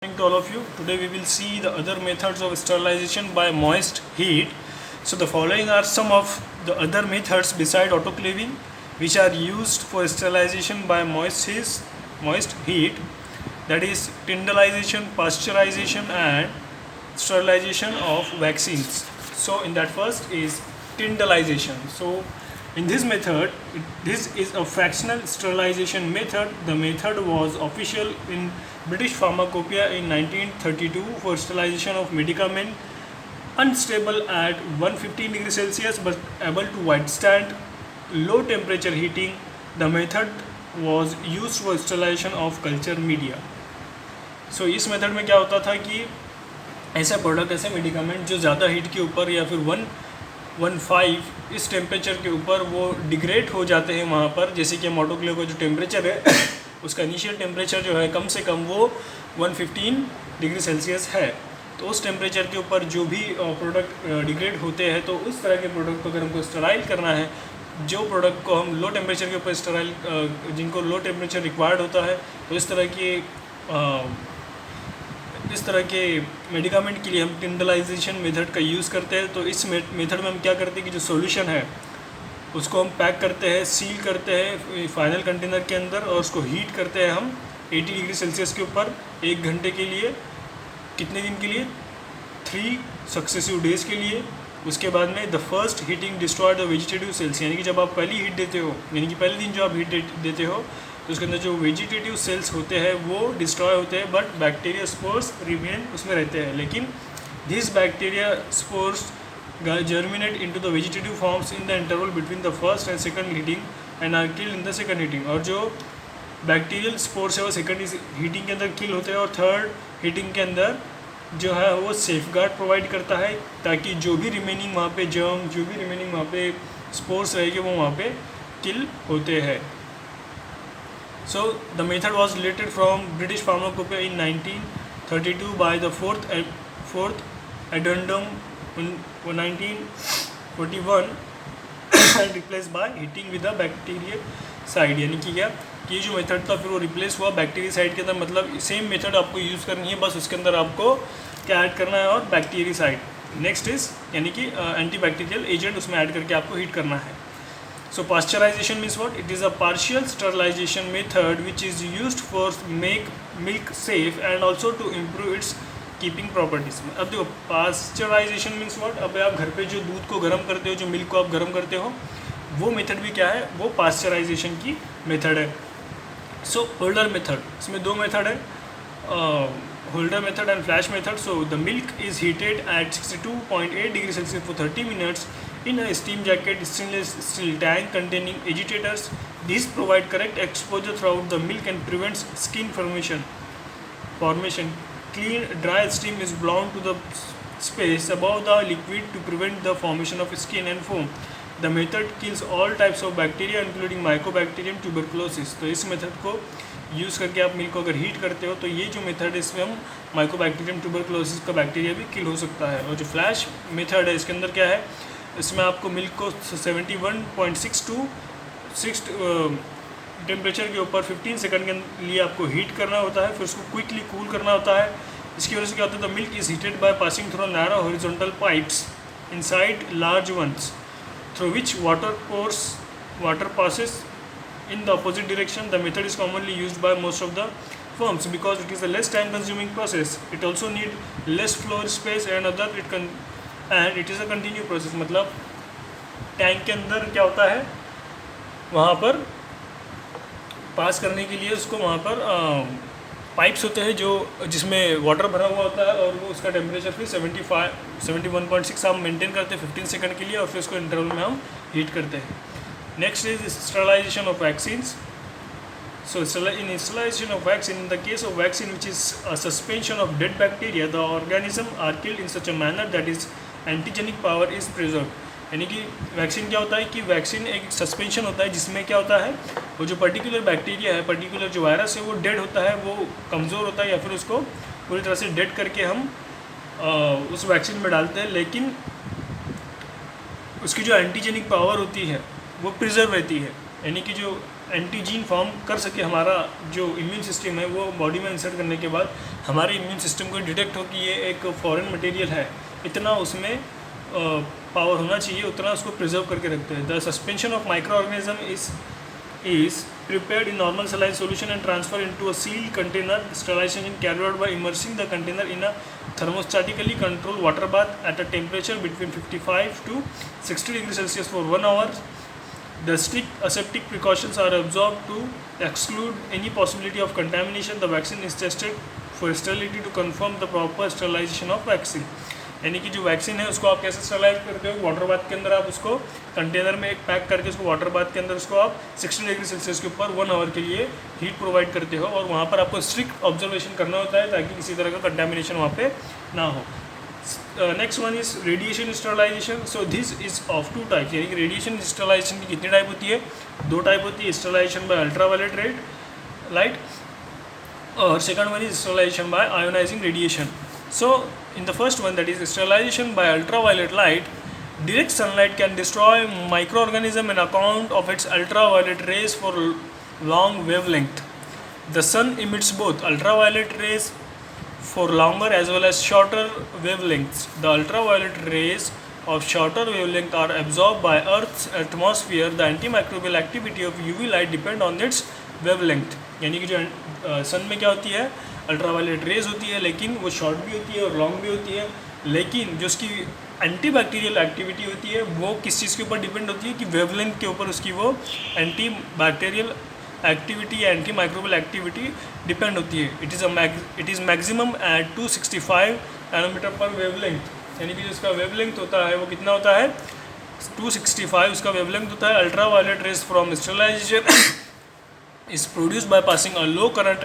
Morning to all of you. Today we will see the other methods of sterilization by moist heat. So the following are some of the other methods beside autoclaving which are used for sterilization by moist heat, that is tyndallization, pasteurization and sterilization of vaccines. So in that first is tyndallization. So in this method, this is a fractional sterilization method. The method was official in British Pharmacopoeia in 1932 for sterilization of medicament unstable at 115 degrees Celsius but able to withstand low temperature heating. The method was used for sterilization of culture media. So इस method में क्या होता था कि ऐसा product, ऐसे medicament जो ज़्यादा हीट के ऊपर या फिर 115 इस टेम्परेचर के ऊपर वो डिग्रेड हो जाते हैं वहाँ पर, जैसे कि ऑटोक्लेव का जो टेम्परेचर है उसका इनिशियल टेम्परेचर जो है कम से कम वो 115 डिग्री सेल्सियस है। तो उस टेम्परेचर के ऊपर जो भी प्रोडक्ट डिग्रेड होते हैं, तो उस तरह के प्रोडक्ट को अगर हमको स्टराइल करना है, जो प्रोडक्ट को हम लो टेम्परेचर के ऊपर स्टराइल, जिनको लो टेम्परेचर रिक्वायर्ड होता है, तो इस तरह के मेडिकामेंट के लिए हम टिंडलाइजेशन मेथड का यूज़ करते हैं। तो इस मेथड में हम क्या करते हैं कि जो सॉल्यूशन है उसको हम पैक करते हैं, सील करते हैं फाइनल कंटेनर के अंदर और उसको हीट करते हैं हम 80 डिग्री सेल्सियस के ऊपर 1 घंटे के लिए। कितने दिन के लिए? 3 सक्सेसिव डेज़ के लिए। उसके बाद में the first heating destroy the vegetative cells, यानी कि जब आप पहली हीट देते हो, यानी कि पहले दिन जो आप हीट देते हो तो उसके अंदर जो वेजिटेटिव सेल्स होते हैं वो डिस्ट्रॉय होते हैं, बट बैक्टीरिया स्पोर्स रिमेन उसमें रहते हैं। लेकिन this bacteria spores germinate into the vegetative forms in the interval between the first and second heating and are killed in the second heating। और जो बैक्टीरियल स्पोर्स है वो सेकंड हीटिंग के अंदर किल होते हैं और थर्ड हीटिंग के अंदर जो है वो सेफगार्ड प्रोवाइड करता है ताकि जो भी रिमेनिंग वहाँ पे जर्म, जो भी रिमेनिंग वहाँ पे स्पोर्स रहेंगे वो वहाँ पे किल होते हैं। So the method was related from British Pharmacopoeia in 1932 by the fourth addendum in 1941 and replaced by heating with a bactericide। यानी कि क्या कि ये जो मेथड था फिर वो रिप्लेस हुआ बैक्टीरियासाइड के अंदर। मतलब सेम मेथड आपको यूज़ करनी है, बस उसके अंदर आपको क्या ऐड करना है और बैक्टीरियासाइड। नेक्स्ट इज यानी कि एंटीबैक्टीरियल एजेंट उसमें ऐड करके आपको हीट करना है। So pasteurization means what? It is a partial sterilization method which is used for make milk safe and also to improve its keeping properties में। अब देखो पास्चराइजेशन मीन्स व्हाट? अब आप घर पे जो दूध को गर्म करते हो, जो मिल्क को आप गर्म करते हो, वो मेथड भी क्या है? वो पास्चराइजेशन की मेथड है। सो होल्डर मेथड, इसमें 2 मेथड है, holder method and flash method. So the milk is heated at 62.8 degree Celsius for 30 minutes in a steam jacket stainless steel tank containing agitators. These provide correct exposure throughout the milk and prevents skin formation. Clean dry steam is blown to the space above the liquid to prevent the formation of skin and foam. The method kills all types of bacteria including mycobacterium tuberculosis। तो इस method को use करके आप milk को अगर heat करते हो तो ये जो मेथड है इसमें हम माइकोबैक्टीरियम ट्यूबरक्लोसिस का बैक्टीरिया भी किल हो सकता है। और जो फ्लैश मेथड है इसके अंदर क्या है? इसमें आपको मिल्क को 71.6 to 6 टेम्परेचर के ऊपर 15 सेकंड के लिए आपको हीट करना होता है, फिर उसको क्विकली कूल करना होता है। इसकी वजह से क्या होता है? The milk is heated by passing through narrow horizontal pipes inside large ones through which water passes in the opposite direction। The method is commonly used by most of the firms because it is a less time consuming process। It also need less floor space and it is a continuous process। मतलब tank के अंदर क्या होता है, वहाँ पर पास करने के लिए उसको वहाँ पर पाइप्स होते हैं जो जिसमें वाटर भरा हुआ होता है और वो उसका टेम्परेचर फिर 71.6 हम मेंटेन करते हैं 15 सेकंड के लिए और फिर उसको इंटरवल में हम हीट करते हैं। Next is sterilization of vaccines. So in sterilization of vaccine, in the case of vaccine which is a suspension of dead bacteria, the organism are killed in such a manner that its antigenic power is preserved। यानी कि vaccine क्या होता है कि vaccine एक suspension होता है जिसमें क्या होता है, वो जो पर्टिकुलर बैक्टीरिया है, पर्टिकुलर जो वायरस है वो डेड होता है, वो कमज़ोर होता है या फिर उसको पूरी तरह से डेड करके हम उस वैक्सीन में डालते हैं, लेकिन उसकी जो एंटीजेनिक पावर होती है वो प्रिजर्व रहती है। यानी कि जो एंटीजीन फॉर्म कर सके, हमारा जो इम्यून सिस्टम है वो बॉडी में इंसर्ट करने के बाद हमारे इम्यून सिस्टम को डिटेक्ट हो कि ये एक फॉरेन मटेरियल है, इतना उसमें पावर होना चाहिए, उतना उसको प्रिजर्व करके रखते हैं। The suspension of micro organism is prepared in normal saline solution and transferred into a sealed container. Sterilization carried out by immersing the container in a thermostatically controlled water bath at a temperature between 55 to 60 degrees Celsius for 1 hour. The strict aseptic precautions are absorbed to exclude any possibility of contamination. The vaccine is tested for sterility to confirm the proper sterilization of vaccine. यानी कि जो vaccine है उसको आप कैसे sterilise करते हो, water bath के अंदर आप उसको कंटेनर में एक पैक करके उसको वाटर बाथ के अंदर उसको आप 60 डिग्री सेल्सियस के ऊपर 1 आवर के लिए हीट प्रोवाइड करते हो, और वहाँ पर आपको स्ट्रिक्ट ऑब्जर्वेशन करना होता है ताकि किसी तरह का कंटामिनेशन वहाँ पे ना हो। Next one is radiation sterilization. So this is of 2 types, यानी कि रेडिएशन स्टरलाइजेशन की कितनी टाइप होती है, 2 टाइप होती है, स्टरलाइजेशन बाय अल्ट्रावायलेट लाइट और second one is sterilization by ionizing radiation. So in the first one, that is sterilization by ultraviolet light, direct sunlight can destroy microorganism on account of its ultraviolet rays for long wavelength. The sun emits both ultraviolet rays for longer as well as shorter wavelengths. The ultraviolet rays of shorter wavelength are absorbed by Earth's atmosphere. The antimicrobial activity of UV light depend on its wavelength. यानी कि जो सन में क्या होती है, ultraviolet raise होती है, लेकिन वो शॉर्ट भी होती है और लॉन्ग भी होती है, लेकिन जो उसकी एंटी बैक्टीरियल एक्टिविटी होती है वो किस चीज़ के ऊपर डिपेंड होती है कि वेवलेंथ के ऊपर उसकी वो एंटी बैक्टीरियल एक्टिविटी या एंटी माइक्रोबियल एक्टिविटी डिपेंड होती है। It is maximum at 265 nanometre पर वेवलेंथ, यानी कि जो उसका वेवलेंथ होता है वो कितना होता है, 265 उसका वेवलेंथ होता है। Ultraviolet rays from sterilization is produced by passing a low current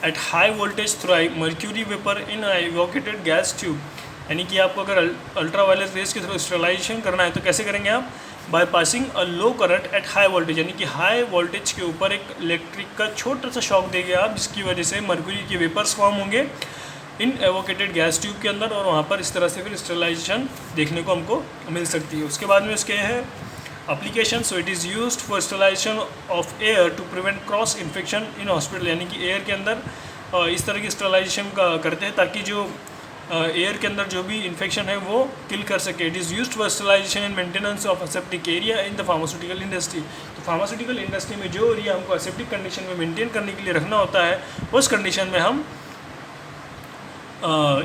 at high voltage through mercury vapor in a evacuated gas tube. यानी कि आपको अगर अल्ट्रावायलेट रेज के थ्रू स्टरलाइजेशन करना है तो कैसे करेंगे आप, by passing a low current at high voltage, यानी कि हाई वोल्टेज के ऊपर एक इलेक्ट्रिक का छोटा सा शॉक देंगे आप, जिसकी वजह से मर्क्यूरी के वेपर्स फॉर्म होंगे इन एवोकेटेड गैस ट्यूब के अंदर, और वहाँ पर इस तरह से फिर स्टरलाइजेशन देखने को हमको मिल सकती है। उसके बाद में उसके है application. So it is used for sterilization of air to prevent cross infection in hospital, यानी कि एयर के अंदर इस तरह की स्टरलाइजेशन का करते हैं ताकि जो एयर के अंदर जो भी इन्फेक्शन है वो किल कर सके। It is used for sterilization and maintenance of aseptic area in the pharmaceutical industry. तो फार्मास्यूटिकल इंडस्ट्री में जो एरिया हमको असेप्टिक कंडीशन में मेंटेन करने के लिए रखना होता है, उस कंडीशन में हम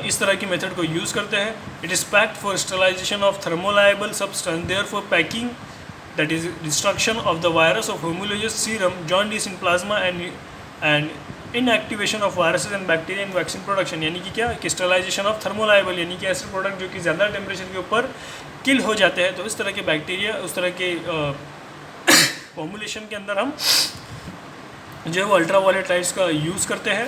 इस तरह की मेथड को यूज़ करते हैं। It is packed for sterilization of thermolabile substance, therefore packing that is destruction of the virus of homologous serum, jaundice in plasma and inactivation of viruses and bacteria in vaccine production। यानी कि क्या, crystallisation of थर्मोलाइबल, यानी कि ऐसे product जो कि ज़्यादा temperature के ऊपर किल हो जाते हैं, तो इस तरह के बैक्टीरिया, उस तरह के फॉर्मुलेशन के अंदर हम जो है वो अल्ट्रावायलेट लाइट्स का यूज़ करते हैं।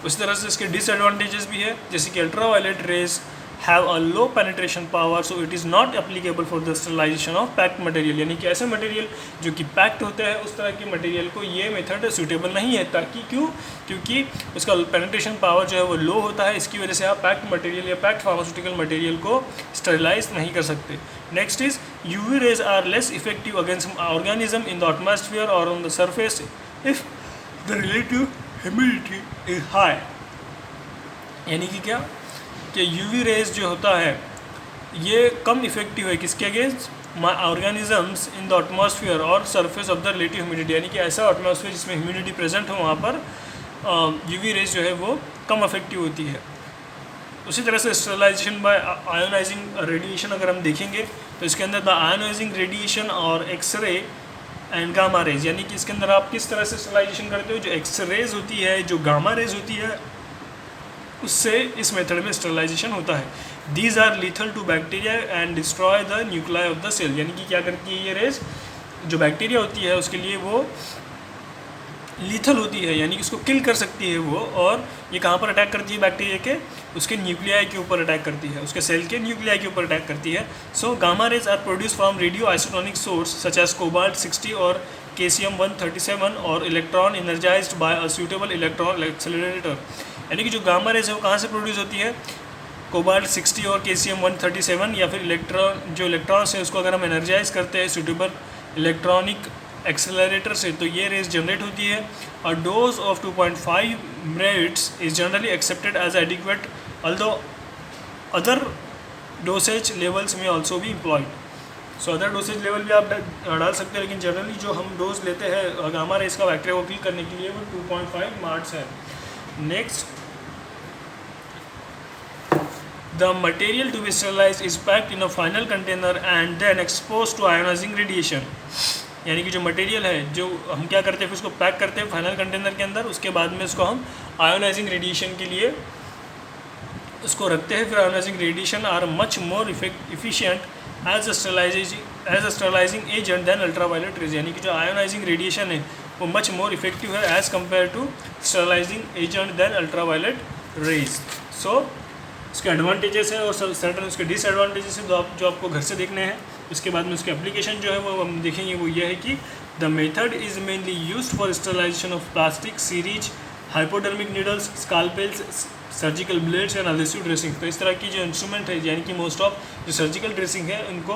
उसी तरह से इसके डिसएडवांटेजेस भी है, जैसे कि ultraviolet rays have a low penetration power, so it is not applicable for the sterilization of packed material। यानी कि ऐसे मटेरियल जो कि पैक्ड होते हैं उस तरह के मटेरियल को ये मेथड सूटेबल नहीं है, ताकि क्योंकि उसका पेनिट्रेशन पावर जो है वो लो होता है, इसकी वजह से आप पैक्ड मटेरियल या पैक्ड फार्मास्यूटिकल मटेरियल को स्टरलाइज नहीं कर सकते। Next is UV rays are less effective against organism in the atmosphere और on the surface if the relative humidity is high. यानी कि क्या कि यूवी रेज जो होता है ये कम इफेक्टिव है किसके against, organisms in the atmosphere और surface of the relative humidity, यानी कि ऐसा एटमॉस्फेयर जिसमें ह्यूमिडिटी प्रेजेंट हो वहाँ पर यूवी रेज जो है वो कम इफेक्टिव होती है। उसी तरह से स्टरलाइजेशन बाय आयोनाइजिंग रेडिएशन अगर हम देखेंगे तो इसके अंदर द आयोनाइजिंग रेडिएशन और एक्सरे एंड गामा रेज, यानी कि इसके अंदर आप किस तरह से स्टरलाइजेशन करते हो, जो एक्स रेज होती है, जो गामा रेज होती है, उससे इस मेथड में स्टरलाइजेशन होता है। These are lethal to bacteria and destroy the nuclei of the cell, यानी कि क्या करती है ये रेज, जो बैक्टीरिया होती है उसके लिए वो लीथल होती है, यानी कि उसको किल कर सकती है वो, और ये कहाँ पर अटैक करती है बैक्टीरिया के, उसके न्यूक्लियाई के ऊपर अटैक करती है, उसके सेल के न्यूक्लियाई के ऊपर अटैक करती है। So gamma rays are produce from radio isotonic source such as cobalt 60 और केसियम 137 और electron energized by a suitable electron accelerator. यानी कि जो गामा रेज है वो कहाँ से प्रोड्यूस होती है, कोबाल्ट 60 और केसियम 137, या फिर इलेक्ट्रॉन्स है उसको अगर हम एनर्जाइज करते हैं सूटेबल इलेक्ट्रॉनिक एक्सेलरेटर से तो ये रेस जनरेट होती है। A dose of 2.5 minutes is generally accepted as adequate although other dosage levels में ऑल्सो भी employed. So other dosage level भी आप डाल सकते हैं, लेकिन जनरली जो हम डोज लेते हैं गामा रेस का बैक्टीरिया को किल करने के लिए वो 2.5 मार्ट्स है। Next, the material to be sterilized is packed in a final container and then exposed to ionizing radiation। यानी कि जो मटेरियल है जो हम क्या करते हैं फिर उसको पैक करते हैं फाइनल कंटेनर के अंदर, उसके बाद में उसको हम आयोनाइजिंग रेडिएशन के लिए उसको रखते हैं। फिर ionizing radiation are much more efficient as a sterilizing agent than ultraviolet rays. यानी कि जो आयोनाइजिंग रेडिएशन है वो मच मोर इफेक्टिव है as compare to sterilizing agent than ultraviolet rays. So उसके एडवांटेजेस है और सर्टन उसके डिसएडवांटेजेस है जो आपको घर से देखने हैं। उसके बाद में उसके एप्लीकेशन जो है वो हम देखेंगे, वो ये है कि the method is mainly used for sterilization of plastic, syringes, hypodermic needles, scalpels, surgical blades and adhesive dressing. तो इस तरह की जो इंस्ट्रूमेंट है यानी कि मोस्ट ऑफ जो सर्जिकल ड्रेसिंग है उनको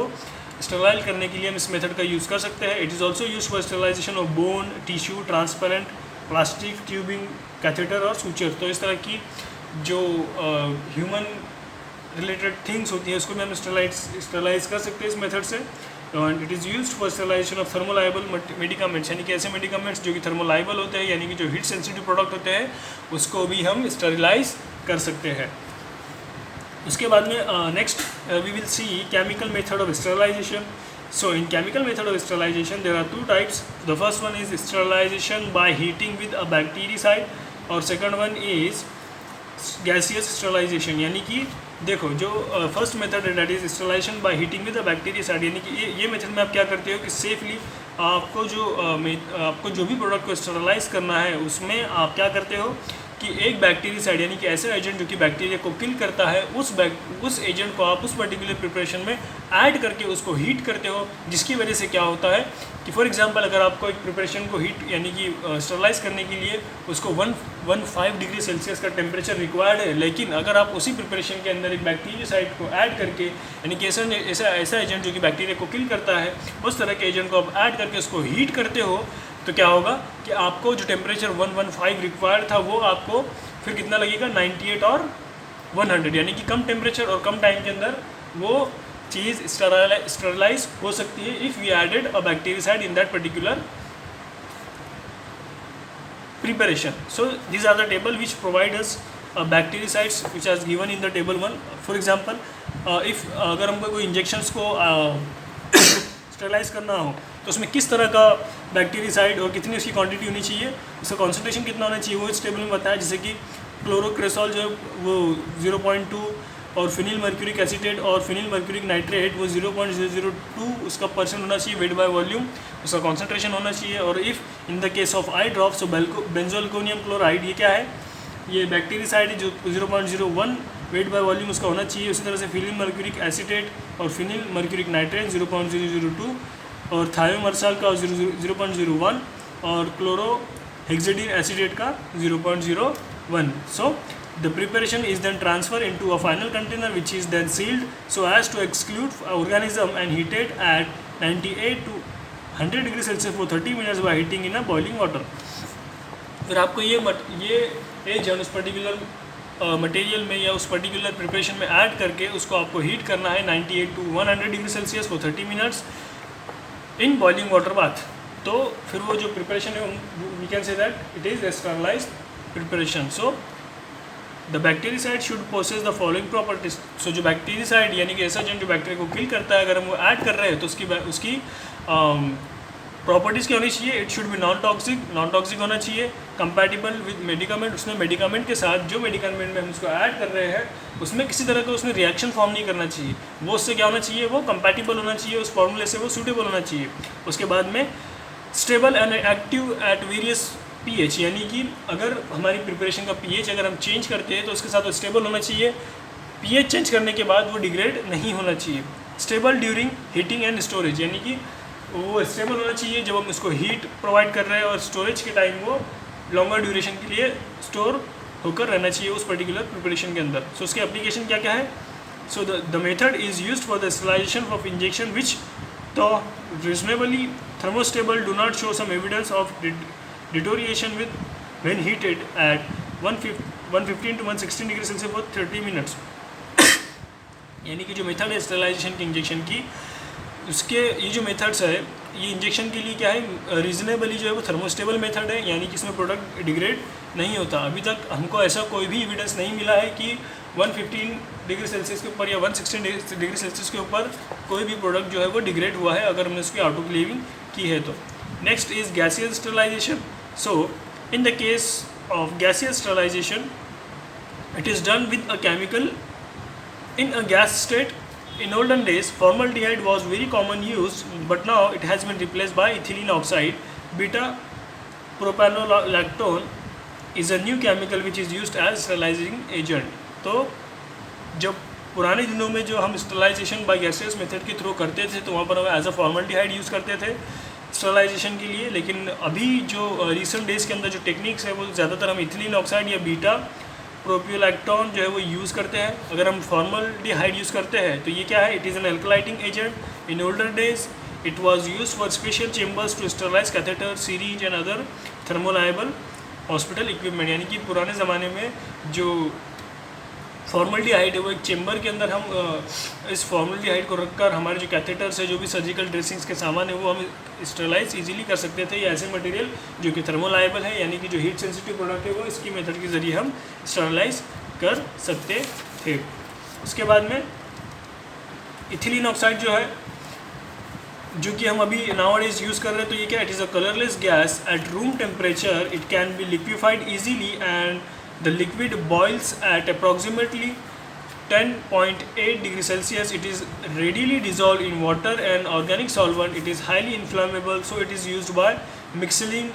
स्टरलाइज करने के लिए हम इस मेथड का यूज़ कर सकते हैं। It is also use for sterilization of bone, tissue, transparent, plastic, tubing, catheter और सूचर। तो इस तरह की जो ह्यूमन रिलेटेड थिंग्स होती है उसको भी हम स्टरलाइज कर सकते हैं इस मेथड से। And it is used for sterilization of thermolabile medicaments, यानी कि ऐसे मेडिकामेंट्स जो कि थर्मोलाइबल होते हैं यानी कि जो हीट सेंसिटिव प्रोडक्ट होते हैं उसको भी हम स्टरलाइज कर सकते हैं। उसके बाद में next we will see chemical method of sterilization. So in chemical method of sterilization there are two types. The first one is sterilization by heating with a bactericide और second one is gaseous sterilization। यानी कि देखो जो first method है that is sterilization by heating with a bactericide, यानी कि ये method में आप क्या करते हो कि सेफली आपको जो भी प्रोडक्ट को स्टरलाइज करना है उसमें आप क्या करते हो कि एक बैक्टीरियासाइड यानी कि ऐसा एजेंट जो कि बैक्टीरिया को किल करता है उस एजेंट को आप उस पर्टिकुलर प्रिपरेशन में ऐड करके उसको हीट करते हो, जिसकी वजह से क्या होता है कि फॉर एग्जांपल अगर आपको एक प्रिपरेशन को हीट यानी कि स्टरलाइज करने के लिए उसको 115 डिग्री सेल्सियस का टेम्परेचर रिक्वायर्ड है, लेकिन अगर आप उसी प्रिपरेशन के अंदर एक बैक्टीरियासाइड को ऐड करके यानी कि ऐसा एजेंट जो कि बैक्टीरिया को किल करता है उस तरह के एजेंट को आप ऐड करके उसको हीट करते हो, तो क्या होगा कि आपको जो टेम्परेचर 115 रिक्वायर्ड था वो आपको फिर कितना लगेगा 98 और 100, यानी कि कम टेम्परेचर और कम टाइम के अंदर वो चीज़ स्टरलाइज हो सकती है if we added a bactericide in that particular preparation. So these are the table which provide us bactericides which are given in the table 1. For example, if अगर हमको कोई इंजेक्शंस को स्टरलाइज करना हो तो उसमें किस तरह का बैक्टीरियासाइड और कितनी उसकी क्वांटिटी होनी चाहिए, उसका कॉन्सेंट्रेशन कितना होना चाहिए वो इस टेबल में बताया। जैसे कि क्लोरोक्रेसॉल जो है वो 0.2 और फिनिल मर्क्यूरिक एसिटेट और फिनिल मर्क्यूरिक नाइट्रेट वो 0.002 उसका परसेंट होना चाहिए वेट बाय वॉल्यूम, उसका कॉन्सेंट्रेशन होना चाहिए। और if in the case of eye drops तो बेंजोअल्कोनियम क्लोराइड ये क्या है, ये बैक्टीरियासाइड है जो 0.01 वेट बाय वॉल्यूम उसका होना चाहिए। उसी तरह से फिनिल मर्क्यूरिक एसिटेट और फिनिल मर्क्यूरिक नाइट्रेट 0.002 और थायोमर्साल का 0.01 और क्लोरो हेक्सेडीन एसिटेट का 0.01। सो the preparation is then transferred into a final container which is then sealed so as to exclude organism and heated at 98 to 100 degree Celsius for 30 minutes by heating in a boiling water। फिर आपको ये agent उस particular material में या उस particular preparation में add करके उसको आपको हीट करना है 98 to 100 degree Celsius for 30 minutes in boiling water bath. तो फिर वो जो प्रिपरेशन है we can say that it is sterilized preparation. So the bactericide should possess the following properties. So जो बैक्टीरियासाइड यानी कि ऐसा एजेंट जो बैक्टीरिया को किल करता है अगर हम वो ऐड कर रहे हैं तो उसकी प्रॉपर्टीज़ क्या होनी चाहिए, it should be non toxic होना चाहिए, कंपैटिबल विद मेडिकामेंट, उसमें मेडिकामेंट के साथ जो मेडिकामेंट में हम उसको ऐड कर रहे हैं उसमें किसी तरह का उसमें रिएक्शन फॉर्म नहीं करना चाहिए, वो उससे क्या होना चाहिए, वो कंपैटिबल होना चाहिए, उस फॉर्मूले से वो सूटेबल होना चाहिए। उसके बाद में stable and active at various pH, यानी कि अगर हमारी प्रिपरेशन का पीएच अगर हम चेंज करते हैं तो उसके साथ वो स्टेबल होना चाहिए, पीएच चेंज करने के बाद वो डिग्रेड नहीं होना चाहिए। Stable during heating and storage, यानी कि वो स्टेबल होना चाहिए जब हम उसको हीट प्रोवाइड कर रहे हैं और स्टोरेज के टाइम वो लॉन्गर ड्यूरेशन के लिए स्टोर होकर रहना चाहिए उस पर्टिकुलर प्रिपरेशन के अंदर। सो उसके एप्लीकेशन क्या क्या है, so the method is used for the sterilization of injection which the reasonably thermostable do not show some evidence of deterioration with when heated at 115 to 116 degree Celsius for 30 minutes. यानी कि जो method है sterilization के injection की, उसके ये जो methods है ये इंजेक्शन के लिए क्या है, रीजनेबली जो है वो थर्मोस्टेबल मेथड है, यानी कि इसमें प्रोडक्ट डिग्रेड नहीं होता। अभी तक हमको ऐसा कोई भी एविडेंस नहीं मिला है कि 115 डिग्री सेल्सियस के ऊपर या 116 डिग्री सेल्सियस के ऊपर कोई भी प्रोडक्ट जो है वो डिग्रेड हुआ है अगर हमने उसकी ऑटोक्लेविंग की है तो। Next is gaseous sterilization. So in the case of gaseous sterilization it is done with a chemical in a gas state. In olden days, formaldehyde was very common use, but now it has been replaced by ethylene oxide. Beta propanolactone is a new chemical which is used as sterilizing agent. तो जब पुराने दिनों में जो हम sterilization bye gaseous method के through करते थे तो वहाँ पर हम एज अ फॉर्मल्डिहाइड यूज़ करते थे स्टरलाइजेशन के लिए, लेकिन अभी जो रिसेंट डेज़ के अंदर जो टेक्निक्स है वो ज़्यादातर हम इथिलीन ऑक्साइड या बीटा प्रोपियोलैक्टोन जो है वो यूज़ करते हैं। अगर हम फॉर्मल्डिहाइड यूज़ करते हैं तो ये क्या है, it is an alkylating agent. In older days it was used for special chambers to sterilize catheter, syringes and other thermolabile hospital equipment. यानी कि पुराने ज़माने में जो फॉर्मल्डिहाइड है वो एक चेम्बर के अंदर हम इस फॉर्मल्डिहाइड को रखकर हमारे जो कैथेटर्स है, जो भी सर्जिकल ड्रेसिंग्स के सामान है वो हम स्टरलाइज इजीली कर सकते थे। या ऐसे मटेरियल जो कि थर्मोलाइबल है, यानी कि जो हीट सेंसिटिव प्रोडक्ट है वो इसकी मेथड के ज़रिए हम स्टरलाइज कर सकते थे। उसके बाद में इथिलीन ऑक्साइड जो है, जो कि हम अभी नाउअडेज यूज़ कर रहे हैं, तो ये क्या, it is a colourless gas at room temperature. It can be liquefied easily and the liquid boils at approximately 10.8 degrees Celsius. It is readily dissolved in water and organic solvent. It is highly inflammable, so it is used by mixing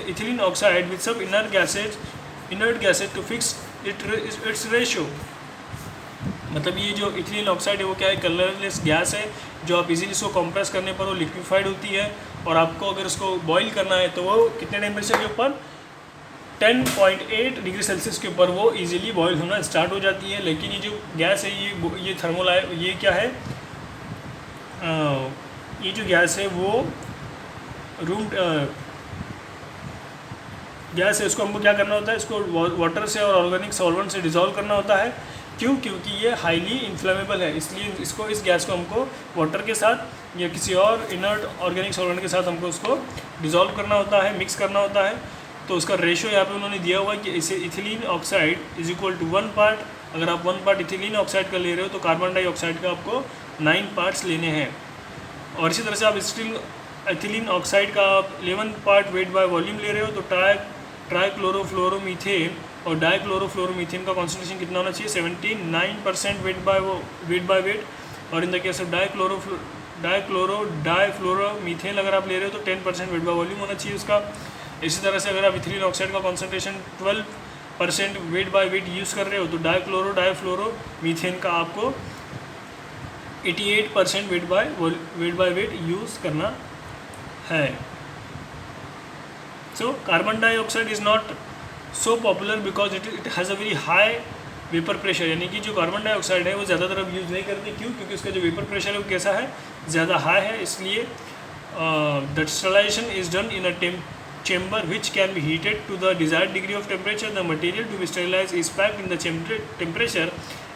ethylene oxide with some inert gases to fix its ratio. मतलब ये जो ethylene oxide है वो क्या है, colourless gas है जो आप इजीली इसको कंप्रेस करने पर वो लिक्विफाइड होती है, और आपको अगर उसको बॉईल करना है तो वो कितने टेम्परेचर के ऊपर, 10.8 डिग्री सेल्सियस के ऊपर वो इजीली बॉईल होना स्टार्ट हो जाती है। लेकिन ये जो गैस है ये ये क्या है, ये जो गैस है वो रूम गैस है, इसको हमको क्या करना होता है, इसको वाटर से और ऑर्गेनिक सॉल्वेंट से डिज़ोल्व करना होता है। क्यों? क्योंकि ये हाईली इन्फ्लेमेबल है, इसलिए इस गैस को हमको वाटर के साथ या किसी और इनर्ट ऑर्गेनिक सॉल्वेंट के साथ हमको उसको डिज़ोल्व करना होता है, मिक्स करना होता है। तो उसका रेशो यहाँ पे उन्होंने दिया हुआ है कि इसे ethylene oxide is equal to 1 part. अगर आप 1 पार्ट इथिलीन ऑक्साइड का ले रहे हो तो कार्बन डाइऑक्साइड का आपको 9 पार्ट्स लेने हैं। और इसी तरह से आप इथिलीन ऑक्साइड का आप 11 पार्ट वेट बाय वॉल्यूम ले रहे हो तो ट्राइक्लोरोफ्लोरोमीथेन और डाइक्लोरोफ्लोरोमीथेन का कॉन्सेंट्रेशन कितना होना चाहिए, 79% वेट बाय वेट। और इन द केस ऑफ डाइफ्लोरोमीथेन अगर आप ले रहे हो तो 10% वेट बाय वॉल्यूम होना चाहिए उसका। इसी तरह से अगर आप इथिलीन ऑक्साइड का concentration 12% weight by weight use कर रहे हो तो डाइफ्लोरोमीथेन का आपको 88% वेट बाय वेट यूज़ करना है। So carbon dioxide is not so popular because it has a very high vapour pressure. यानी कि जो कार्बन डाइऑक्साइड है वो ज़्यादातर अब यूज़ नहीं करते। क्यों? क्योंकि उसका जो वेपर प्रेशर है वो कैसा है, ज़्यादा हाई है। इसलिए the sterilization is done in a chamber which can be heated to the desired degree of temperature. The material to be sterilized is packed in the temperature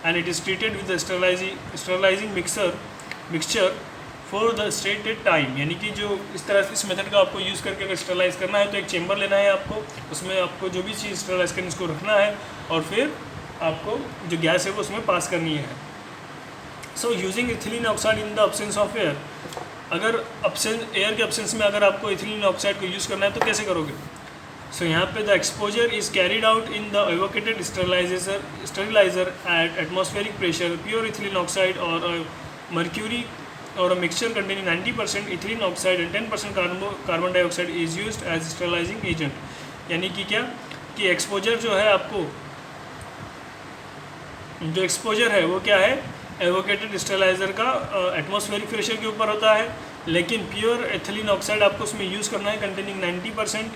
and it is treated with the sterilizing mixture for the stated time. यानी कि जो इस तरह इस method का आपको use करके अगर स्टरलाइज करना है तो एक चेम्बर लेना है आपको, उसमें आपको जो भी चीज़ स्टरलाइज करनी उसको रखना है और फिर आपको जो गैस है वो उसमें पास करनी है। So using ethylene oxide in the absence of air, अगर एयर के एब्सेंस में अगर आपको इथिलीन ऑक्साइड को यूज़ करना है तो कैसे करोगे। सो यहाँ पे the exposure is carried out in the evacuated sterilizer at atmospheric pressure. Pure ethylene oxide और मर्क्यूरी और mixture containing 90% ethylene oxide and 10% carbon dioxide is used as sterilizing agent. यानी कि क्या कि एक्सपोजर जो है आपको जो एक्सपोजर है वो क्या है, एवोकेटेड स्टरलाइजर का एटमॉस्फेरिक प्रेशर के ऊपर होता है। लेकिन प्योर एथिलीन ऑक्साइड आपको उसमें यूज़ करना है containing 90%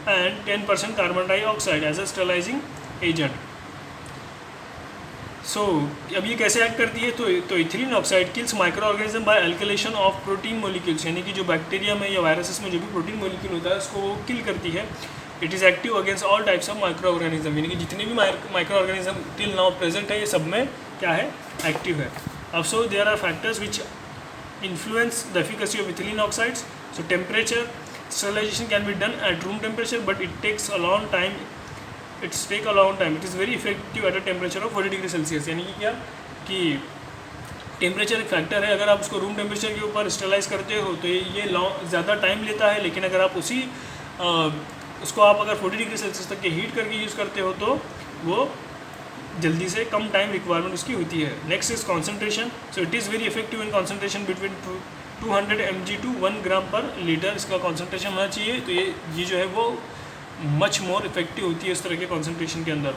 and 10% carbon dioxide as a sterilizing agent. So अब ये कैसे एक्ट करती है, तो ethylene oxide kills microorganism by alkylation of protein molecules, यानी कि जो बैक्टीरिया में या वायरसेस में जो भी प्रोटीन मोलिक्यूल होता है उसको वो किल करती है। It is active against all types of micro organism, यानी कि जितने भी micro organism till now present है ये सब में क्या है, एक्टिव है। अब so there are factors which influence the efficacy of ethylene oxides. So temperature, sterilization can be done at room temperature, but it takes a long time. It is very effective at a temperature of 40 degree Celsius, यानी कि क्या कि temperature एक factor है। अगर आप उसको room temperature के ऊपर स्टेलाइज करते हो तो ये ज़्यादा टाइम लेता है, लेकिन अगर आप उसको आप अगर 40 डिग्री सेल्सियस तक के हीट करके यूज़ करते हो तो वो जल्दी से कम टाइम रिक्वायरमेंट उसकी होती है। Next is concentration. So it is very effective in concentration between 200 mg to 1 gram per litre इसका कॉन्सेंट्रेशन होना चाहिए। तो ये जो है वो मच मोर इफेक्टिव होती है इस तरह के कॉन्सेंट्रेशन के अंदर।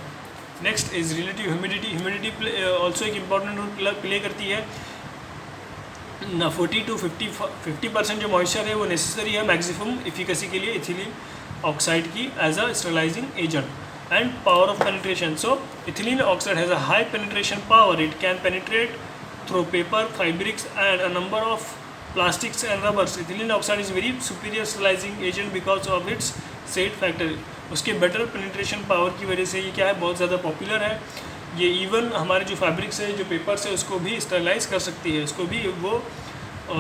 Next is relative humidity also एक इंपॉर्टेंट रोल प्ले करती है। 40 to 50% जो मॉइस्चर है वो नेसेसरी है मैक्सिमम इफिकेसी के लिए इथिलीन ऑक्साइड की as a sterilizing agent. And power of penetration. So ethylene oxide has a high penetration power. It can penetrate through paper, fabrics and a number of plastics and rubbers. Ethylene oxide is very superior sterilizing agent because of its SAID factor. उसके better penetration power की वजह से ये क्या है, बहुत ज़्यादा popular है। ये इवन हमारे जो फैब्रिक्स है, जो पेपर्स है, उसको भी स्टरलाइज कर सकती है, उसको भी वो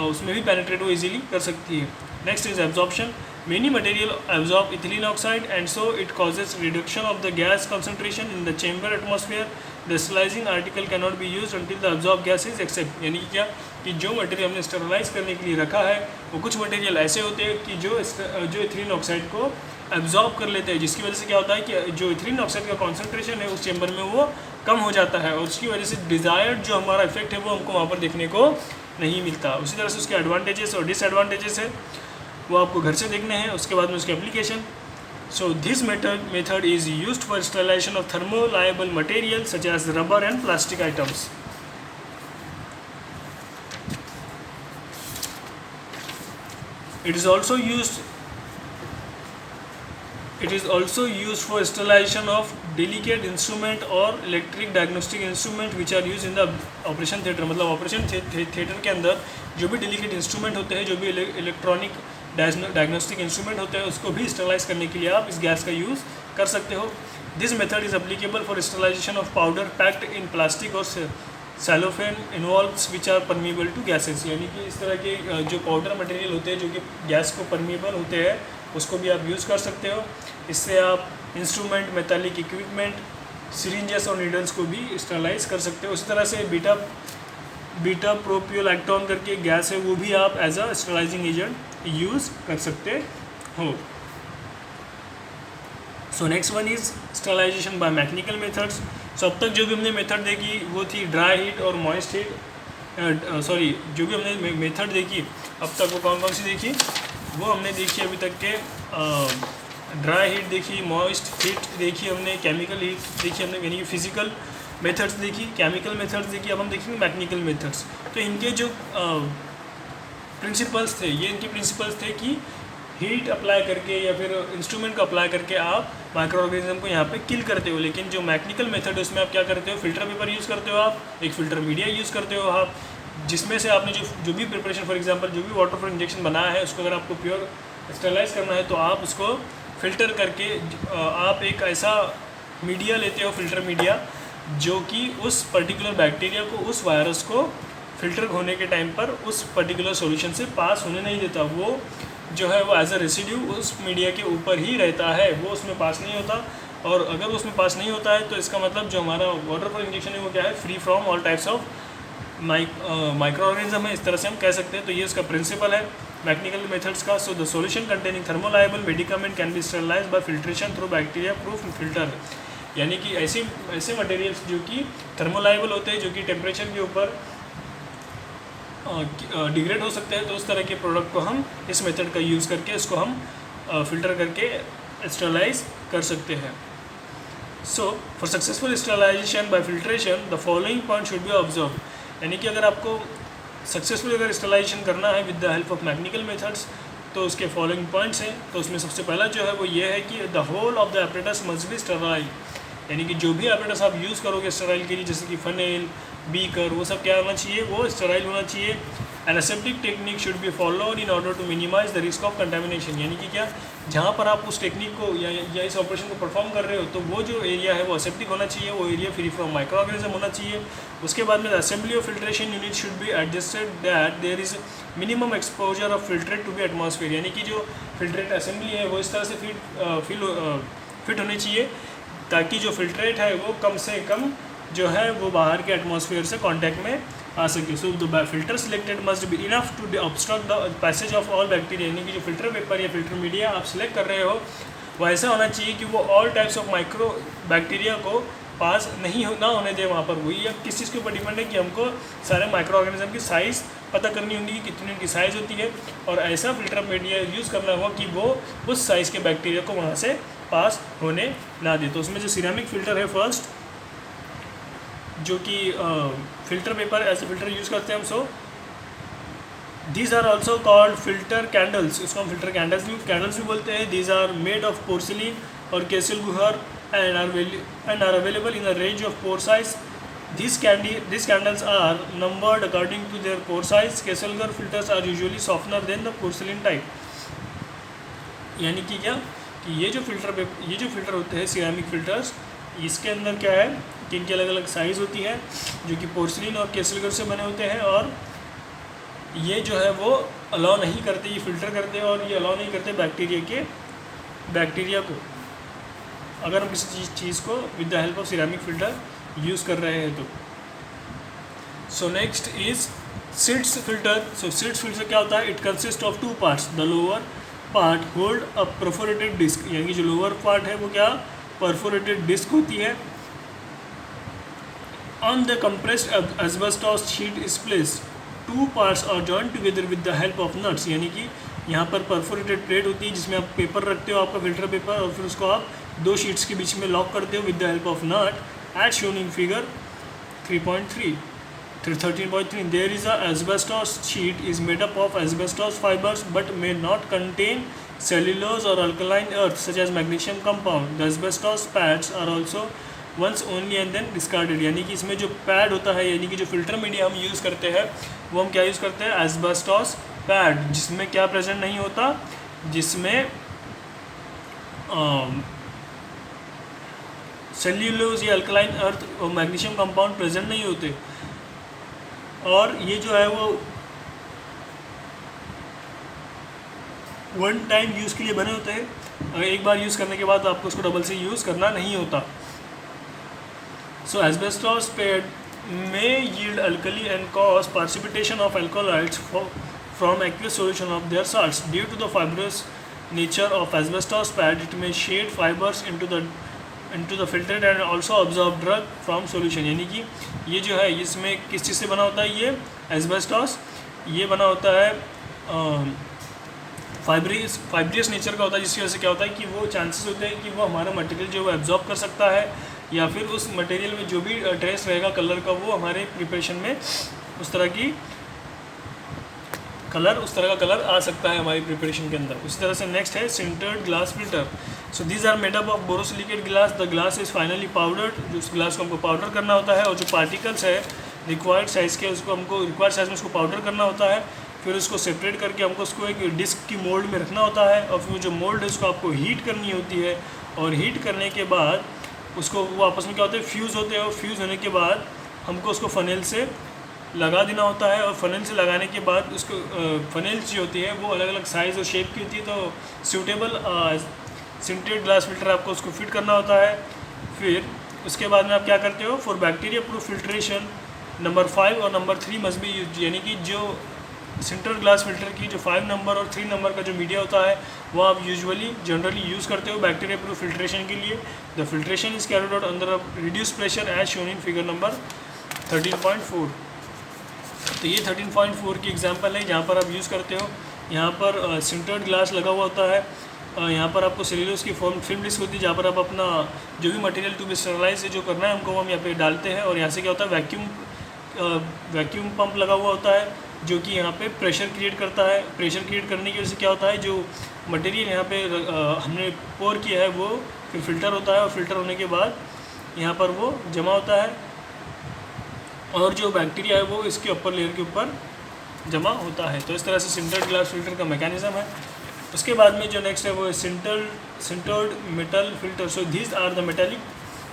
उसमें भी पेनिट्रेट वो इजीली कर सकती है। Next is absorption. Many material absorb ethylene oxide and so it causes reduction of the gas concentration in the chamber atmosphere. The sterilizing article cannot be used until the absorbed gas is except, यानी कि क्या कि जो material हमने sterilise करने के लिए रखा है वो कुछ मटेरियल ऐसे होते हैं कि जो इथिलीन ऑक्साइड को एब्जॉर्ब कर लेते हैं, जिसकी वजह से क्या होता है कि जो इथिलीन ऑक्साइड का कॉन्सेंट्रेशन है उस चेंबर में वो कम हो जाता है और उसकी वजह से डिज़ायर्ड जो हमारा इफेक्ट है वो हमको वहाँ पर देखने को नहीं मिलता। उसी तरह से उसके एडवांटेजेस और डिसएडवांटेजेस है वो आपको घर से देखने हैं, उसके बाद में उसकी application. So this method is used for sterilization of thermolabile material such as rubber and plastic items. It is also used for sterilization of delicate instrument or electric diagnostic instrument which are used in the operation theater। मतलब operation theatre के अंदर जो भी delicate instrument होते हैं, जो भी electronic diagnostic instrument होते हैं, उसको भी स्टरलाइज करने के लिए आप इस गैस का यूज़ कर सकते हो। This method is applicable for sterilization of powder packed in plastic और cellophane envelopes which are permeable to gases, यानी कि इस तरह के जो पाउडर मटेरियल होते हैं जो कि गैस को परमिएबल होते हैं उसको भी आप यूज़ कर सकते हो। इससे आप इंस्ट्रूमेंट, मेटालिक इक्विपमेंट, सिरिंजेस और नीडल्स को भी स्टरलाइज कर सकते हो। उसी तरह से बीटा प्रोपियोलैक्टोन करके गैस है वो भी आप as a sterilizing agent use कर सकते हो। So next one is sterilization by mechanical methods. So अब तक जो भी हमने मेथड देखी वो थी ड्राई हीट और मॉइस्ट हीट, जो भी हमने मेथड देखी अब तक वो कौन कौन सी देखी, वो हमने देखी अभी तक के ड्राई हीट देखी, मॉइस्ट हीट देखी हमने, केमिकल हीट देखी हमने, यानी कि फिजिकल मेथड्स देखी, केमिकल मेथड्स देखी। अब हम देखेंगे मैकेनिकल मेथड्स। तो इनके जो प्रिंसिपल्स थे, ये इनके प्रिंसिपल्स थे कि हीट अप्लाई करके या फिर इंस्ट्रूमेंट को अप्लाई करके आप माइक्रो ऑर्गेनिज्म को यहाँ पे किल करते हो। लेकिन जो मैकेनिकल मेथड है उसमें आप क्या करते हो, फिल्टर पेपर यूज़ करते हो, आप एक फिल्टर मीडिया यूज़ करते हो आप, जिसमें से आपने जो भी प्रिपरेशन, फॉर एग्जांपल जो भी वाटर फॉर इंजेक्शन बनाया है उसको अगर आपको प्योर स्टरलाइज करना है तो आप उसको फिल्टर करके आप एक ऐसा मीडिया लेते हो, फिल्टर मीडिया, जो कि उस पर्टिकुलर बैक्टीरिया को, उस वायरस को फिल्टर होने के टाइम पर उस पर्टिकुलर सॉल्यूशन से पास होने नहीं देता। वो जो है वो एज अ रेसिड्यू उस मीडिया के ऊपर ही रहता है, वो उसमें पास नहीं होता। और अगर उसमें पास नहीं होता है तो इसका मतलब जो हमारा वाटर फॉर इंजेक्शन है वो क्या है, free from all types of micro organism है, इस तरह से हम कह सकते हैं। तो ये इसका प्रिंसिपल है मैकेनिकल मेथड्स का। So the solution containing thermolabile medicament can be sterilized by filtration through bacteria proof filter, यानी कि ऐसे मटेरियल्स जो कि थर्मोलायबल होते हैं, जो कि टेम्परेचर के ऊपर डिग्रेड हो सकते हैं, तो उस तरह के प्रोडक्ट को हम इस मेथड का यूज़ करके इसको हम फिल्टर करके स्टरलाइज कर सकते हैं। So for successful sterilization by filtration the following point should be observe, यानी कि अगर आपको सक्सेसफुल अगर स्टरलाइजेशन करना है with the help of mechanical methods तो उसके फॉलोइंग पॉइंट्स हैं। तो उसमें सबसे पहला जो है वो ये है कि the whole of the apparatus must be sterilize, यानी कि जो भी apparatus आप यूज़ करोगे स्टेराइल के लिए, जैसे कि फनेल, बीकर, वो सब क्या होना चाहिए, वो स्टेराइल होना चाहिए। An aseptic technique should be followed in order to minimize the risk of contamination, यानी कि क्या, जहाँ पर आप उस टेक्निक को या इस ऑपरेशन को परफॉर्म कर रहे हो तो वो जो एरिया है वो एसेप्टिक होना चाहिए, वो area free from micro organism होना चाहिए। उसके बाद में assembly of filtration unit should be adjusted that there is minimum exposure of filtrate to be atmosphere, यानी कि जो फिल्ट्रेट असेंबली है वो इस तरह से फिट होनी चाहिए ताकि जो फिल्ट्रेट है वो कम से कम जो है वो बाहर के एटमॉस्फेयर से कांटेक्ट में आ सके। So the filter selected must be enough to obstruct the passage of all bacteria, यानी कि जो फिल्टर पेपर या फिल्टर मीडिया आप सिलेक्ट कर रहे हो वो ऐसा होना चाहिए कि वो all types of micro bacteria को पास ना होने दे वहाँ पर। वही अब किस चीज़ के ऊपर डिपेंड है कि हमको सारे माइक्रो ऑर्गेनिज्म की साइज़ पता करनी होगी कि कितनी उनकी साइज़ होती है, और ऐसा फिल्टर मीडिया यूज़ करना होगा कि वो उस साइज़ के बैक्टीरिया को वहाँ से पास होने ना दे। तो उसमें जो सिरेमिक फ़िल्टर है फर्स्ट, जो कि filter paper as a filter use करते हैं हम। So these are also called filter candles, इसको हम फिल्टर कैंडल्स भी बोलते हैं। These are made of porcelain और kieselguhr and are available in a range of pore size. These candles are numbered according to their pore size. Kesselgar filters are usually softer than the porcelain type. यानी कि क्या, कि ये जो filter होते हैं ceramic filters, इसके अंदर क्या है कि इनकी अलग अलग साइज़ होती है जो कि पोर्सिलिन और केसलगर से बने होते हैं, और ये जो है वो अलाउ नहीं करते, ये फ़िल्टर करते हैं और ये अलाउ नहीं करते बैक्टीरिया को, अगर हम किसी चीज़ को with the help of ceramic filter use कर रहे हैं तो। So next is Seitz filter. So Seitz filter क्या होता है, it consist of two parts. The lower part hold a perforated disc, यानी कि जो लोअर पार्ट है वो क्या, परफोरेटेड डिस्क होती है। On the compressed asbestos sheet is placed, two parts are joint together with the help of nuts, यानी कि यहाँ पर परफोरेटेड प्लेट होती है जिसमें आप पेपर रखते हो, आपका फिल्टर पेपर, और फिर उसको आप दो शीट्स के बीच में लॉक करते हो with the help of nut as shown in figure 13.3. There is a asbestos sheet is made up of asbestos fibers but may not contain cellulose or alkaline earth such as magnesium compound. The asbestos pads are also once only and then discarded, यानी कि इसमें जो pad होता है, यानी कि जो filter media हम यूज़ करते हैं वो हम क्या यूज़ करते हैं, एस्बेस्टॉस पैड, जिसमें क्या प्रेजेंट नहीं होता, जिसमें सेल्यूलोज या अल्कलाइन अर्थ और मैग्नीशियम कंपाउंड प्रेजेंट नहीं होते, और ये जो है वो वन टाइम यूज़ के लिए बने होते हैं। एक बार यूज़ करने के बाद आपको उसको डबल से यूज़ करना नहीं होता। So asbestos pad may yield alkali and cause precipitation of alkaloids from aqueous solution of their salts. Due to the fibrous nature of asbestos pad, it may shed fibers into the filtrate and also absorb drug from solution. यानी कि ये जो है इसमें किस चीज़ से बना होता है, ये एस्बेस्टॉस ये बना होता है फाइब्रियस नेचर का होता है, जिसकी वजह से क्या होता है कि वो चांसेस होते हैं कि वो हमारा मटेरियल जो है एब्जॉर्ब कर सकता है, या फिर उस मटेरियल में जो भी ट्रेस रहेगा कलर का वो हमारे प्रिपरेशन में उस तरह का कलर आ सकता है हमारी प्रिपरेशन के अंदर। उसी तरह से नेक्स्ट है sintered glass filter. So these are made up of borosilicate glass. The glass is finally powdered, जो उस ग्लास को हमको पाउडर करना होता है, और जो पार्टिकल्स है रिक्वायर्ड साइज़ के उसको हमको रिक्वायर्ड साइज़ में उसको पाउडर करना होता है, फिर उसको सेपरेट करके हमको उसको एक डिस्क की मोल्ड में रखना होता है, और फिर जो मोल्ड है उसको आपको हीट करनी होती है, और हीट करने के बाद उसको वो आपस में क्या होते हैं, फ्यूज़ होते हैं, और फ्यूज़ होने के बाद हमको उसको फ़नेल से लगा देना होता है, और फ़नेल से लगाने के बाद उसको फ़नेल जो होती है वो अलग अलग साइज़ और शेप की होती है, तो सूटेबल सिंटेड ग्लास फिल्टर आपको उसको फिट करना होता है। फिर उसके बाद में आप क्या करते हो, for bacteria proof filtration number 5 और नंबर 3 मस्ट बी यूज, यानी कि जो सिंटर्ड ग्लास फिल्टर की जो 5 नंबर और 3 नंबर का जो मीडिया होता है वो आप जनरली यूज़ करते हो बैक्टीरिया प्रूफ फिल्ट्रेशन के लिए। The filtration is carried out under a reduce pressure as shown in figure number 13.4। तो ये 13.4 की एग्जांपल है जहाँ पर आप यूज़ करते हो। यहाँ पर सिंटर्ड ग्लास लगा हुआ होता है, यहाँ पर आपको सेल्यूलोज की फिल्म डिस्क होती है जहाँ पर आप अपना जो भी मटेरियल टू बी स्टरलाइज जो करना है हमको हम यहाँ पे डालते हैं, और यहाँ से क्या होता है वैक्यूम पंप लगा हुआ होता है जो कि यहाँ पे प्रेशर क्रिएट करता है। प्रेशर क्रिएट करने की वजह से क्या होता है, जो मटेरियल यहाँ पे हमने पोर किया है वो फिर फ़िल्टर होता है, और फिल्टर होने के बाद यहाँ पर वो जमा होता है और जो बैक्टीरिया है वो इसके अपर लेयर के ऊपर जमा होता है। तो इस तरह से सिंटर्ड ग्लास फिल्टर का मैकेनिज्म है। उसके बाद में जो नेक्स्ट है वो sintered metal filter. So these are the metallic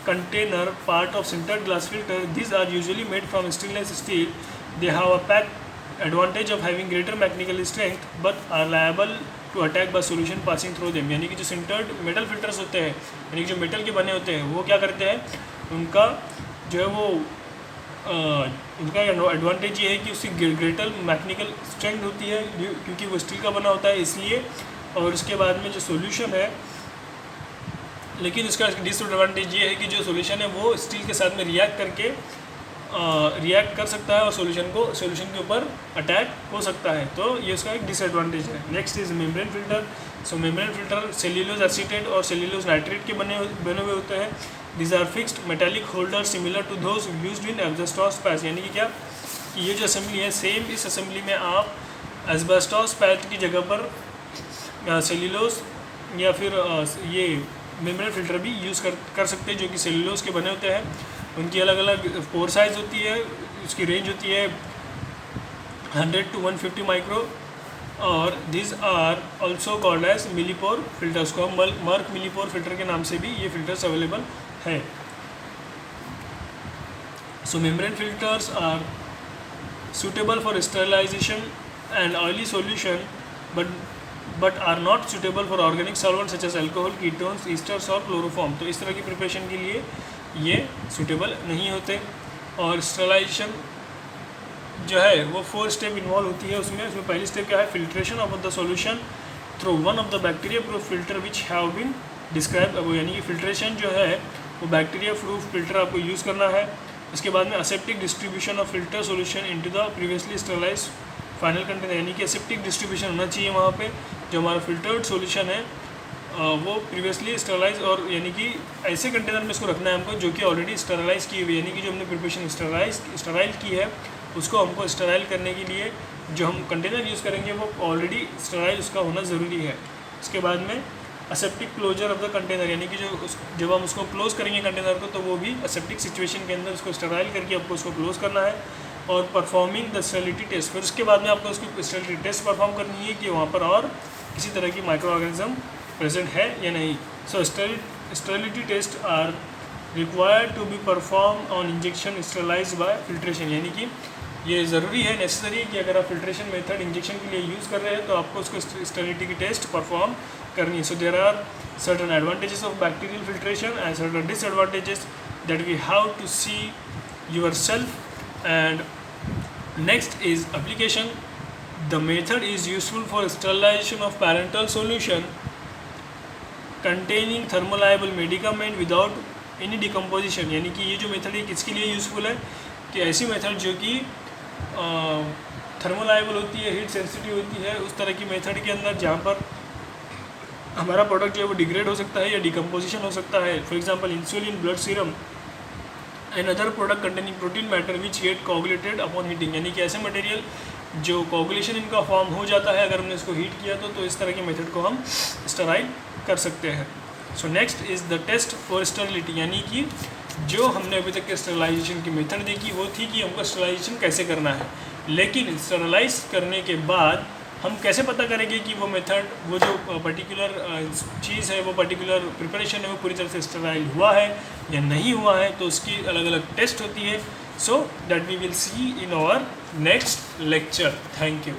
container part of sintered glass filter. These are usually made from stainless steel. They have a packed advantage of having greater mechanical strength but are liable to attack by solution passing through them. यानी कि जो sintered metal filters होते हैं, यानी कि जो metal के बने होते हैं, वो क्या करते हैं, उनका जो है वो उनका एडवांटेज ये है कि उसकी ग्रेटर मैकेनिकल स्ट्रेंथ होती है क्योंकि वो स्टील का बना होता है इसलिए। और उसके बाद में जो सोल्यूशन है, लेकिन इसका डिसएडवांटेज ये है कि जो सॉल्यूशन है वो स्टील के साथ में रिएक्ट कर सकता है और सॉल्यूशन के ऊपर अटैक हो सकता है। तो ये उसका एक डिसएडवांटेज है। Next is membrane filter. So membrane filter cellulose acetate और सेल्यूलोज नाइट्रेट के बने हुए होते हैं। This are fixed metallic holder similar to those used in asbestos patch. यानी कि क्या, ये जो असेंबली है, सेम इस असेंबली में आप एस्बेस्टॉस पैच की जगह पर सेल्यूलोज या फिर ये मेम्ब्रेन फिल्टर भी यूज़ कर सकते हैं जो कि सेल्यूलोज के बने होते हैं। उनकी अलग अलग पोर साइज़ होती है, उसकी रेंज होती है 100 to 150 माइक्रो और this are also called as millipore filters. को हम मर्क मिलीपोर फिल्टर के नाम से भी ये फिल्टर्स अवेलेबल है। So membrane filters are suitable for sterilization and oily solution but are not suitable for organic solvents such as alcohol, ketones, esters और chloroform. तो इस तरह की प्रिपरेशन के लिए ये सूटेबल नहीं होते। और स्टरलाइजेशन जो है वो 4 स्टेप इन्वॉल्व होती है उसमें पहली स्टेप क्या है, filtration of the solution through one of the bacteria proof filter which have been describe. अब यानी कि फिल्ट्रेशन जो है वो बैक्टीरिया प्रूफ फिल्टर आपको यूज़ करना है। उसके बाद में aseptic distribution of filter solution into the previously sterilize final container. यानी कि असेप्टिक डिस्ट्रीब्यूशन होना चाहिए वहाँ पे जो हमारा फिल्टर्ड सॉल्यूशन है वो प्रीवियसली स्टरलाइज और यानी कि ऐसे कंटेनर में इसको रखना है हमको जो कि ऑलरेडी स्टरलाइज की हुई, यानी कि जो हमने प्रिपरेशन स्टराइल की है उसको हमको स्टराइल करने के लिए जो हम कंटेनर यूज़ करेंगे वो ऑलरेडी स्टराइल उसका होना ज़रूरी है। उसके बाद में aseptic closure of the container, यानी कि जब हम उसको क्लोज करेंगे कंटेनर को तो वो भी असेप्टिक सिचुएशन के अंदर उसको स्टराइल करके आपको उसको क्लोज करना है। और परफॉर्मिंग द स्टेरिलिटी टेस्ट, फिर उसके बाद में आपको उसकी स्टेरिलिटी टेस्ट परफॉर्म करनी है कि वहाँ पर और किसी तरह की माइक्रो ऑर्गेनिज्म प्रेजेंट है या नहीं। So sterility test are required to be perform on injection sterilize by filtration. यानी कि ये ज़रूरी है, नेसेसरी है कि अगर आप फिल्ट्रेशन मेथड इंजेक्शन के लिए यूज़ कर रहे हैं तो आपको उसको स्टेरिलिटी की टेस्ट परफॉर्म करनी है। So there are certain advantages of bacterial filtration and certain disadvantages that we have to see yourself. And next is application. The method is useful for sterilization of parenteral solution containing thermolayable medicament without any decomposition। यानी कि ये जो method है किसके लिए useful है कि ऐसी मेथड जो कि थर्मोलाइबल होती है, हीट सेंसिटिव होती है, उस तरह की मेथड के अंदर जहाँ पर हमारा प्रोडक्ट जो है वो डिग्रेड हो सकता है या डिकम्पोजिशन हो सकता है। For example insulin, blood serum and other product containing protein matter which get coagulated upon heating. यानी कि ऐसे मटेरियल जो कोगुलेशन इनका फॉर्म हो जाता है अगर हमने इसको हीट किया तो इस तरह के मेथड को हम स्टराइल कर सकते हैं। So next is the test for sterility. यानी कि जो हमने अभी तक के स्टरलाइजेशन की मेथड देखी वो थी कि हमको स्टरलाइजेशन कैसे करना है, लेकिन स्टरलाइज करने के बाद हम कैसे पता करेंगे कि वो मेथड, वो जो पर्टिकुलर चीज़ है, वो पर्टिकुलर प्रिपरेशन है वो पूरी तरह से स्टराइल हुआ है या नहीं हुआ है। तो उसकी अलग अलग टेस्ट होती है। So that we will see in our next lecture. Thank you.